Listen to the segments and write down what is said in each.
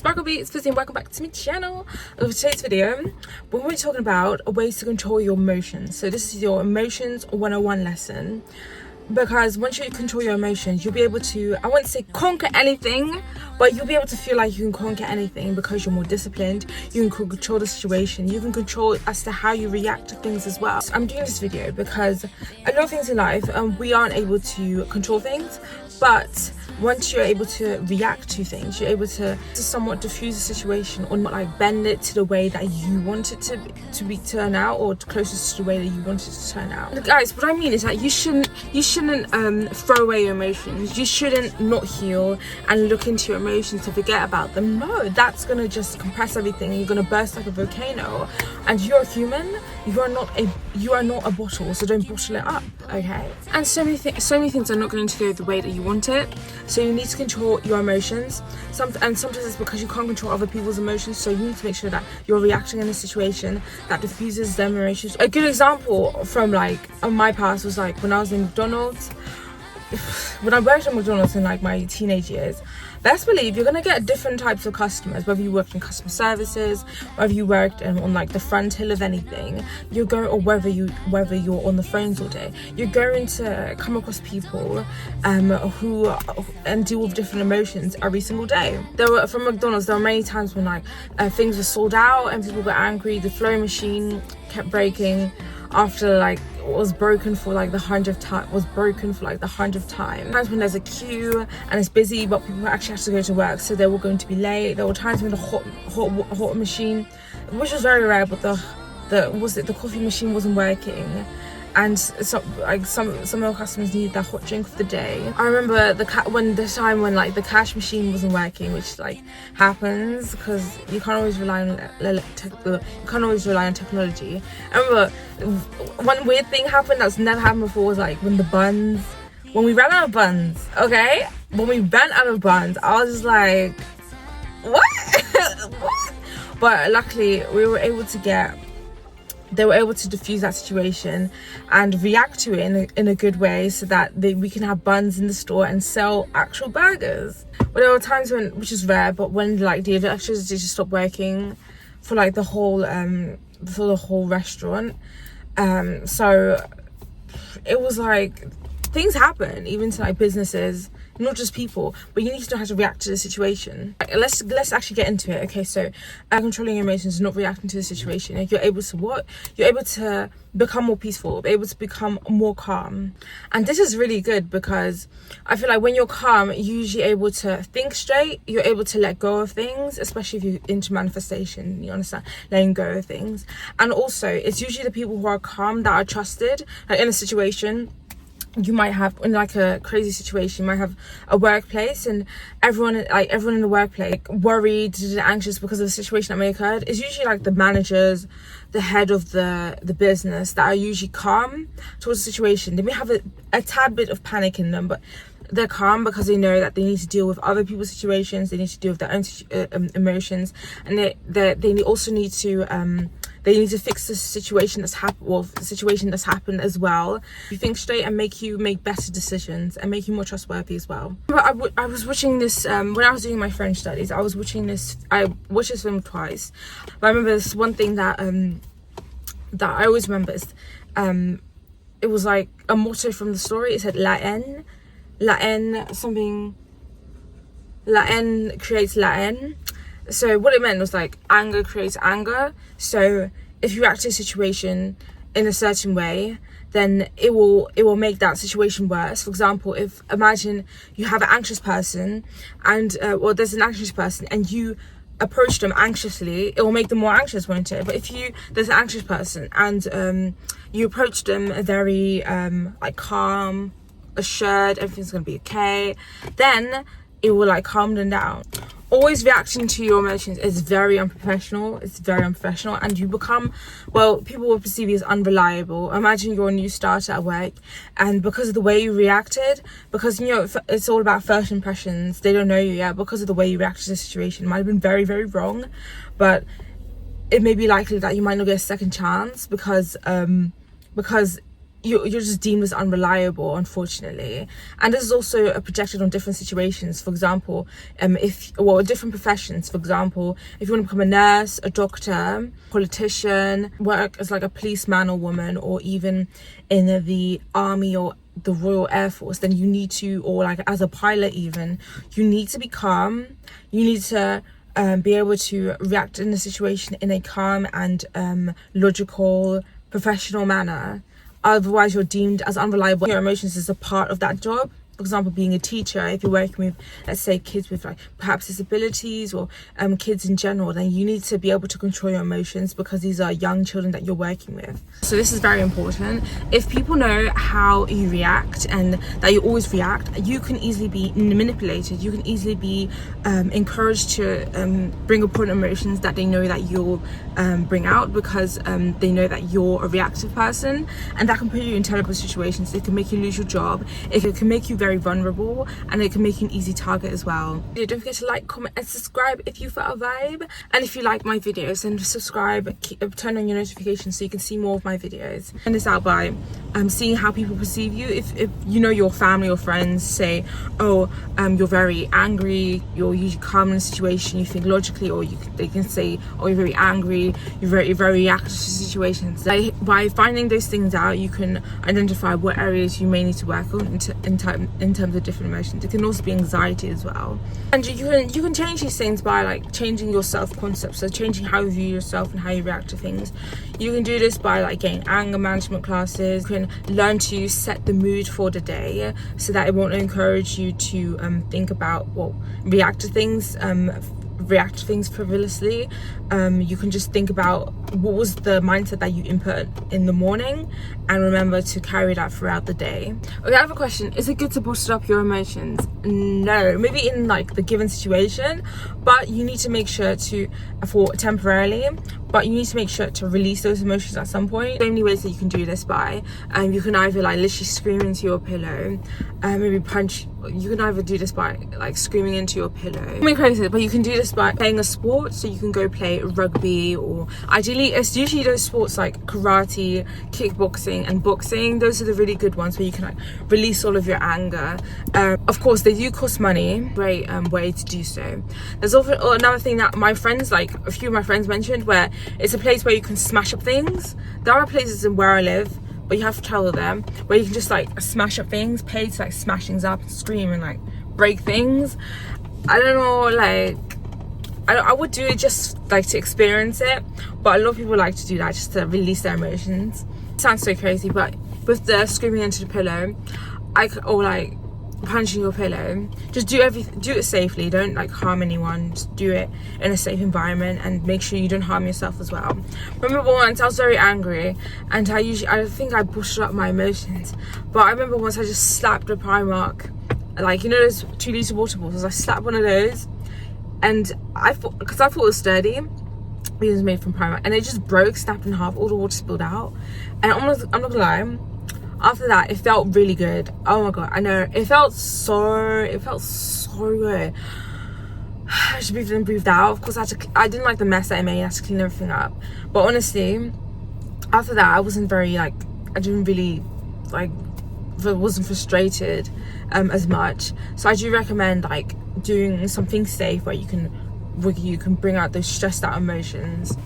Sparkle Beats, and welcome back to my channel. For today's video, we're going to be talking about ways to control your emotions. So this is your emotions 101 lesson, because once you control your emotions, you'll be able to, I wouldn't say conquer anything, but you'll be able to feel like you can conquer anything because you're more disciplined. You can control the situation, you can control as to how you react to things as well. So I'm doing this video because a lot of things in life, we aren't able to control things, but once you're able to react to things, you're able to somewhat diffuse the situation, or not like bend it to the way that you want it to be turn out, or closest to the way that you want it to turn out. And guys, what I mean is that you shouldn't throw away your emotions. You shouldn't not heal and look into your emotions to forget about them. No, that's gonna just compress everything and you're gonna burst like a volcano. And you're a human. You are not a bottle, so don't bottle it up, okay? And so many things are not going to go the way that you want it. So you need to control your emotions. And sometimes it's because you can't control other people's emotions. So you need to make sure that you're reacting in a situation that diffuses their emotions. A good example from my past was like when I was in McDonald's. When I worked at McDonald's in like my teenage years, best believe you're gonna get different types of customers. Whether you worked in customer services, whether you worked on like the front hill of anything, or whether you're on the phones all day, you're going to come across people who deal with different emotions every single day. From McDonald's, there were many times when things were sold out and people were angry. The flow machine kept breaking after was broken for the 100th time. Times when there's a queue and it's busy, but people actually have to go to work, so they were going to be late. There were times when the hot machine, which was very rare, but the coffee machine wasn't working, and some of the customers needed their hot drink of the day. I remember the time when the cash machine wasn't working, which happens because you can't always rely on technology. I remember one weird thing happened that's never happened before was when we ran out of buns. Okay, when we ran out of buns, I was just like, what? What? But luckily they were able to diffuse that situation and react to it in a good way, so that we can have buns in the store and sell actual burgers. But there were times which is rare, but when the electricity just stopped working for the whole restaurant. So it was things happen even to businesses, not just people, but you need to know how to react to the situation. Let's actually get into it. Okay, so controlling your emotions, not reacting to the situation. You're able to become more peaceful, be able to become more calm. And this is really good because I feel when you're calm, you're usually able to think straight. You're able to let go of things, especially if you're into manifestation, you understand, letting go of things. And also, it's usually the people who are calm that are trusted. In a situation, you might have in a crazy situation, you might have a workplace and everyone in the workplace worried and anxious because of the situation that may have occurred. It's usually the managers, the head of the business, that are usually calm towards the situation. They may have a tad bit of panic in them, but they're calm because they know that they need to deal with other people's situations. They need to deal with their own emotions, and they also need to fix the situation that's happened as well. You think straight and make you make better decisions and make you more trustworthy as well. I was watching this when I was doing my French studies. I watched this film twice, but I remember this one thing that I always remember is it was a motto from the story. It said la haine creates la haine. So what it meant was anger creates anger. So if you react to a situation in a certain way, then it will make that situation worse. For example, imagine you have an anxious person and there's an anxious person and you approach them anxiously, it will make them more anxious, won't it? But if there's an anxious person and you approach them very calm, assured, everything's gonna be okay, then it will calm them down. Always reacting to your emotions is very unprofessional. It's very unprofessional, and you become, people will perceive you as unreliable. Imagine you're a new starter at work, and because of the way you reacted, because it's all about first impressions, they don't know you yet, because of the way you reacted to the situation, it might have been very, very wrong, but it may be likely that you might not get a second chance because you're just deemed as unreliable, unfortunately. And this is also projected on different situations. For example, different professions. For example, if you want to become a nurse, a doctor, politician, work as like a policeman or woman, or even in the army or the Royal Air Force, then you need to, or like as a pilot even, you need to be calm. You need to be able to react in a situation in a calm and logical, professional manner. Otherwise, you're deemed as unreliable. Your emotions is a part of that job. For example, being a teacher, if you're working with, let's say, kids with like perhaps disabilities or kids in general, then you need to be able to control your emotions, because these are young children that you're working with. So this is very important. If people know how you react and that you always react, you can easily be manipulated. You can easily be encouraged to bring upon emotions that they know that you'll bring out, because they know that you're a reactive person, and that can put you in terrible situations. It can make you lose your job. It can make you very vulnerable, and it can make you an easy target as well. Don't forget to like, comment and subscribe if you felt a vibe, and if you like my videos, then subscribe, turn on your notifications so you can see more of my videos. And this out by seeing how people perceive you. If you know your family or friends say, oh, you're very angry, you're usually calm in a situation, you think logically, or they can say, oh, you're very angry, you're very reactive to situations. By finding those things out, you can identify what areas you may need to work on in terms of different emotions. It can also be anxiety as well. And you can change these things by like changing your self-concept, so changing how you view yourself and how you react to things. You can do this by like getting anger management classes. You can learn to set the mood for the day so that it won't encourage you to think about, react to things frivolously. You can just think about what was the mindset that you input in the morning, and remember to carry that throughout the day. Okay, I have a question. Is it good to bottle up your emotions? No, maybe in like the given situation, but you need to make sure to, for temporarily, but you need to make sure to release those emotions at some point. So many ways that you can do this by, you can either like literally scream into your pillow, maybe punch. You can either do this by like screaming into your pillow. I'm crazy, but you can do this by playing a sport. So you can go play rugby, or ideally it's usually those sports like karate, kickboxing and boxing. Those are the really good ones where you can like release all of your anger. Of course they do cost money. Great way to do so. There's also another thing that my friends, like a few of my friends mentioned, where it's a place where you can smash up things. There are places in where I live, but you have to travel there, where you can just like smash up things, pay to like smash things up and scream and like break things. I don't know, like I would do it just like to experience it, but a lot of people like to do that just to release their emotions. It sounds so crazy, but with the screaming into the pillow, or like punching your pillow, just do it safely. Don't like harm anyone. Just do it in a safe environment, and make sure you don't harm yourself as well. Remember once I was very angry, and I think I pushed up my emotions, but I remember once I just slapped a Primark, like, you know those 2-litre water bottles. I slapped one of those, and because I thought it was sturdy, it was made from Primark, and it just broke, snapped in half, all the water spilled out. And I'm not gonna lie, after that it felt really good. Oh my god, I know, it felt so good. I just breathed in and breathed out. Of course I didn't like the mess that I made. I had to clean everything up, but honestly after that I wasn't very like, I didn't really like, wasn't frustrated as much. So I do recommend like doing something safe where you can bring out those stressed out emotions.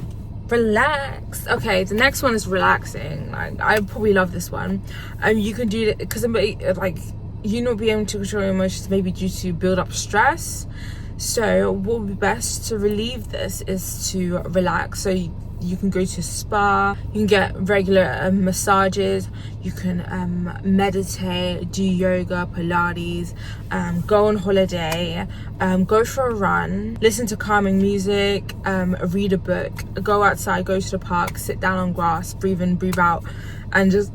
Relax. Okay, the next one is relaxing. Like, I probably love this one. You can do it because like you not being able to control your emotions maybe due to build up stress. So what would be best to relieve this is to relax. So you can go to a spa, you can get regular massages, you can meditate, do yoga, Pilates, go on holiday, go for a run, listen to calming music, read a book, go outside, go to the park, sit down on grass, breathe in, breathe out, and just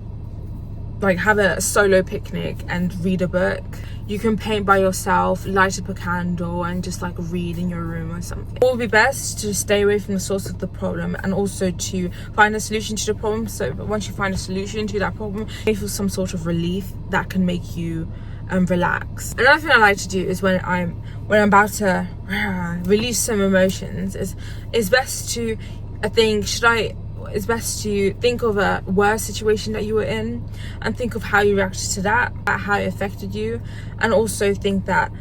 like have a solo picnic and read a book. You can paint by yourself, light up a candle, and just like read in your room or something. It would be best to stay away from the source of the problem, and also to find a solution to the problem. So once you find a solution to that problem, you feel some sort of relief that can make you relax. Another thing I like to do is when I'm about to release some emotions, is best to, I think, it's best to think of a worse situation that you were in and think of how you reacted to that, how it affected you, and also think that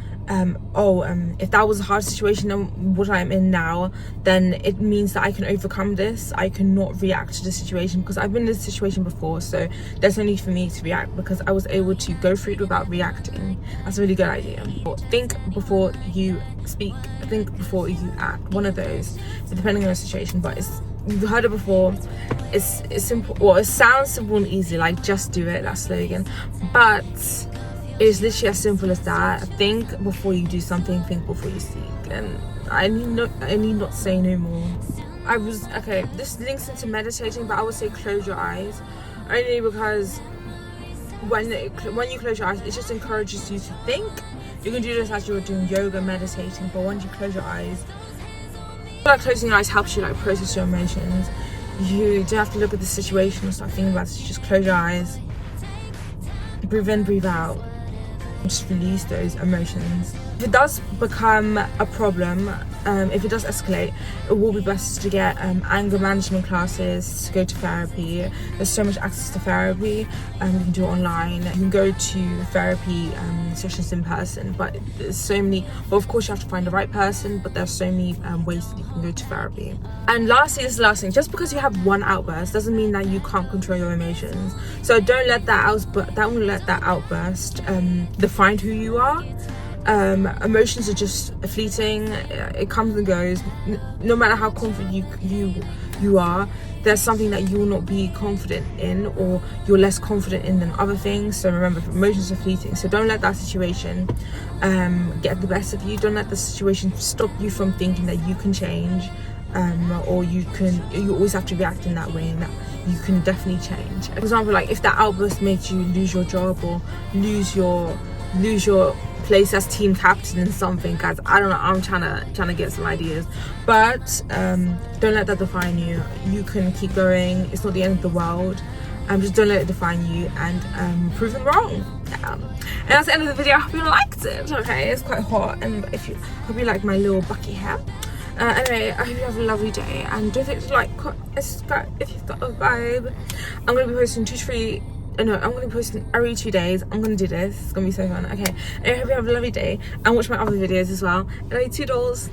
if that was a hard situation than what I'm in now, then it means that I can overcome this. I cannot react to the situation because I've been in this situation before, so there's no need for me to react because I was able to go through it without reacting. That's a really good idea. Think before you speak, think before you act, one of those, depending on the situation. But you've heard it before, it's simple. Well, it sounds simple and easy, like just do it, that slogan, but it's literally as simple as that. Think before you do something, think before you speak. And I need not say no more. This links into meditating, but I would say close your eyes, only because when you close your eyes, it just encourages you to think. You can do this as you're doing yoga, meditating, but once you close your eyes, like closing your eyes helps you like process your emotions. You don't have to look at the situation or start thinking about it. You just close your eyes, breathe in, breathe out, just release those emotions. If it does become a problem, if it does escalate, it will be best to get anger management classes, to go to therapy. There's so much access to therapy. You can do it online, you can go to therapy sessions in person, but there's so many, well, of course you have to find the right person, but there's so many ways that you can go to therapy. And lastly, this is the last thing, just because you have one outburst doesn't mean that you can't control your emotions. So don't let that outburst define who you are. Emotions are just fleeting. It comes and goes. No matter how confident you are, there's something that you will not be confident in, or you're less confident in than other things. So remember, emotions are fleeting, so don't let that situation get the best of you. Don't let the situation stop you from thinking that you can change, or you always have to react in that way, and that you can definitely change. For example, like if that outburst made you lose your job or lose your place as team captain in something, guys, I don't know, I'm trying to get some ideas, but don't let that define you. You can keep going. It's not the end of the world. Just don't let it define you, and prove them wrong. And that's the end of the video. I hope you liked it. Okay, it's quite hot, and hope you like my little bucky hair. Anyway, I hope you have a lovely day, and don't forget to like, comment, and subscribe if you've got a vibe. I'm going to be posting I'm going to be posting every 2 days. I'm going to do this. It's going to be so fun. Okay, I hope you have a lovely day, and watch my other videos as well. Anyway, toodles.